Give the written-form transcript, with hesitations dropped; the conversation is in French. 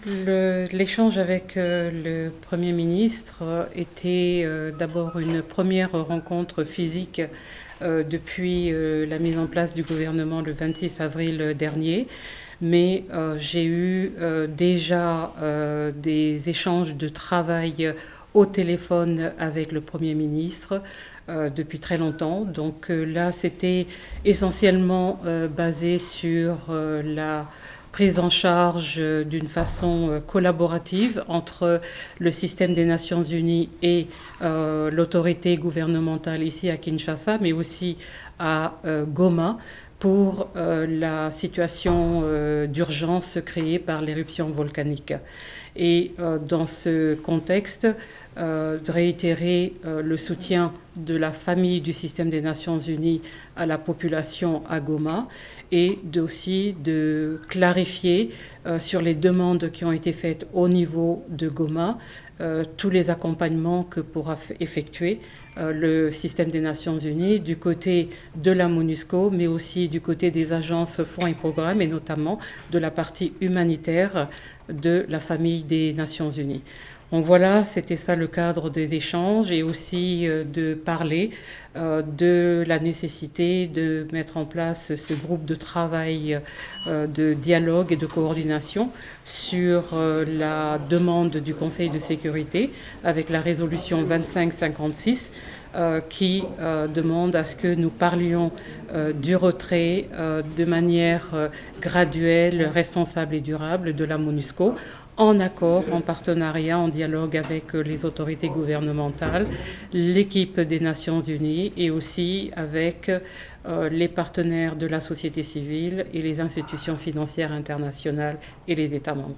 L'échange avec le Premier ministre était d'abord une première rencontre physique depuis la mise en place du gouvernement le 26 avril dernier. Mais j'ai eu déjà des échanges de travail au téléphone avec le Premier ministre depuis très longtemps. Donc là, c'était essentiellement basé sur la prise en charge d'une façon collaborative entre le système des Nations Unies et l'autorité gouvernementale ici à Kinshasa, mais aussi à Goma, pour la situation d'urgence créée par l'éruption volcanique. Et dans ce contexte, de réitérer le soutien de la famille du système des Nations Unies à la population à Goma et aussi de clarifier sur les demandes qui ont été faites au niveau de Goma tous les accompagnements que pourra effectuer le système des Nations Unies du côté de la MONUSCO, mais aussi du côté des agences fonds et programmes et notamment de la partie humanitaire de la famille des Nations Unies. Donc voilà, c'était ça le cadre des échanges et aussi de parler de la nécessité de mettre en place ce groupe de travail de dialogue et de coordination sur la demande du Conseil de sécurité avec la résolution 2556 qui demande à ce que nous parlions du retrait de manière graduelle, responsable et durable de la MONUSCO en accord, en partenariat, en dialogue avec les autorités gouvernementales, l'équipe des Nations Unies et aussi avec les partenaires de la société civile et les institutions financières internationales et les États membres.